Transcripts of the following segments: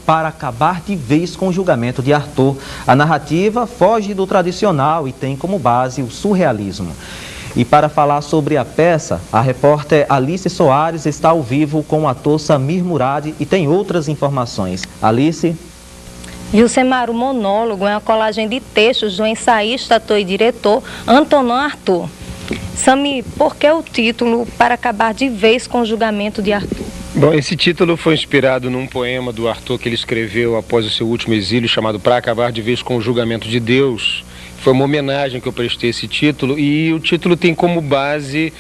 para acabar de vez com o julgamento de Arthur. A narrativa foge do tradicional e tem como base o surrealismo. E para falar sobre a peça, a repórter Alice Soares está ao vivo com o ator Samir Murad e tem outras informações. Alice? Vilcemar, o monólogo é uma colagem de textos do ensaísta, ator e diretor Antonin Artaud. Samir, por que o título Para Acabar de Vez com o Julgamento de Arthur? Bom, esse título foi inspirado num poema do Arthur que ele escreveu após o seu último exílio, chamado Para Acabar de Vez com o Julgamento de Deus. Foi uma homenagem que eu prestei a esse título, e o título tem como base,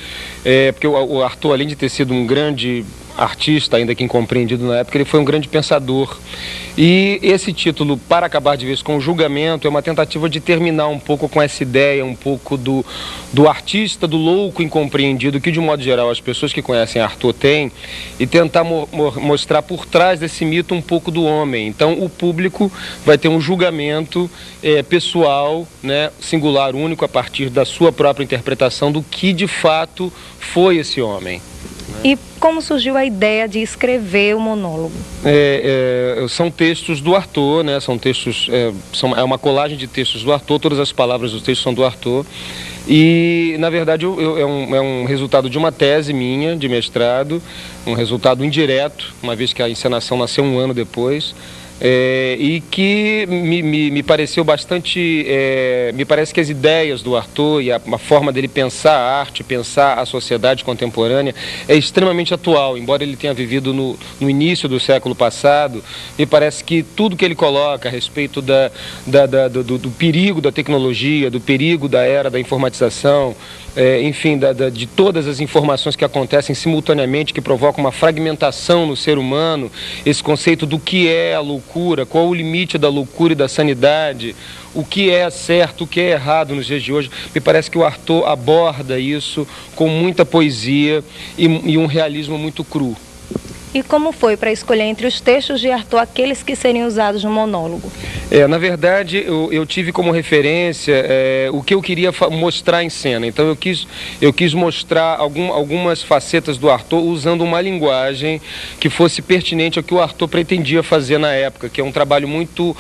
porque o Arthur, além de ter sido um grande artista, ainda que incompreendido na época, ele foi um grande pensador. E esse título, Para Acabar de Vez com o Julgamento, é uma tentativa de terminar um pouco com essa ideia, um pouco do artista, do louco incompreendido, que de um modo geral as pessoas que conhecem Arthur têm, e tentar mostrar por trás desse mito um pouco do homem. Então o público vai ter um julgamento pessoal, né, singular, único, a partir da sua própria interpretação do que de fato foi esse homem. E como surgiu a ideia de escrever o monólogo? São textos do Arthur, né? São textos, é uma colagem de textos do Arthur, todas as palavras dos textos são do Arthur. E, na verdade, é um resultado de uma tese minha, de mestrado, um resultado indireto, uma vez que a encenação nasceu um ano depois. E que me pareceu bastante, me parece que as ideias do Arthur e a forma dele pensar a arte, pensar a sociedade contemporânea é extremamente atual. Embora ele tenha vivido no início do século passado, me parece que tudo que ele coloca a respeito do perigo da tecnologia, do perigo da era da informatização, enfim, de todas as informações que acontecem simultaneamente, que provocam uma fragmentação no ser humano, esse conceito do que é a loucura, qual o limite da loucura e da sanidade, o que é certo, o que é errado nos dias de hoje. Me parece que o Arthur aborda isso com muita poesia e um realismo muito cru. E como foi para escolher entre os textos de Arthur aqueles que seriam usados no monólogo? Na verdade, eu tive como referência o que eu queria mostrar em cena. Então eu quis mostrar algumas facetas do Arthur usando uma linguagem que fosse pertinente ao que o Arthur pretendia fazer na época, que é um trabalho muito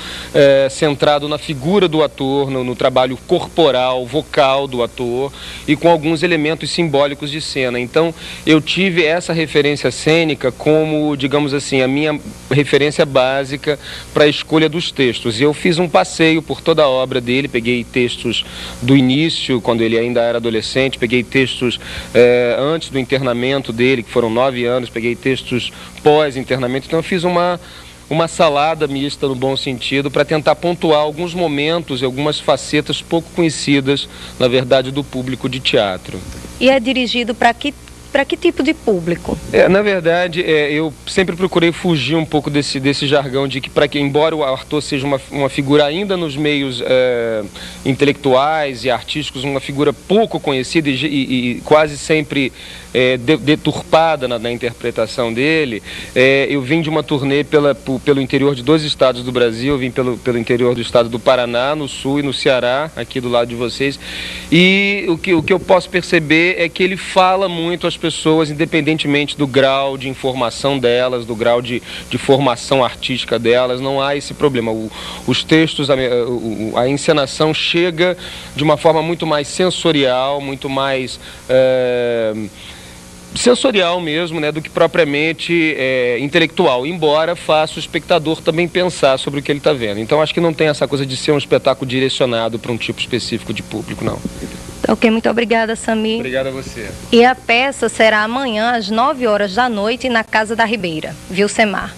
centrado na figura do ator, no trabalho corporal, vocal do ator, e com alguns elementos simbólicos de cena. Então eu tive essa referência cênica como, digamos assim, a minha referência básica para a escolha dos textos. E eu fiz um passeio por toda a obra dele, peguei textos do início, quando ele ainda era adolescente, peguei textos antes do internamento dele, que foram 9 anos, peguei textos pós-internamento. Então eu fiz uma salada mista, no bom sentido, para tentar pontuar alguns momentos e algumas facetas pouco conhecidas, na verdade, do público de teatro. E é dirigido para que tipo de público? Na verdade, eu sempre procurei fugir um pouco desse jargão de que, embora o Arthur seja uma figura ainda nos meios intelectuais e artísticos, uma figura pouco conhecida e quase sempre deturpada na interpretação dele, eu vim de uma turnê pelo interior de 2 estados do Brasil. Eu vim pelo interior do estado do Paraná, no sul, e no Ceará, aqui do lado de vocês, e o que eu posso perceber é que ele fala muito às pessoas, independentemente do grau de informação delas, do grau de formação artística delas. Não há esse problema. Os textos, a encenação chega de uma forma muito mais sensorial, muito mais sensorial mesmo, né, do que propriamente intelectual, embora faça o espectador também pensar sobre o que ele está vendo. Então acho que não tem essa coisa de ser um espetáculo direcionado para um tipo específico de público, não. Ok, muito obrigada, Samir. Obrigado a você. E a peça será amanhã às 9 horas da noite na Casa da Ribeira. Vilcemar.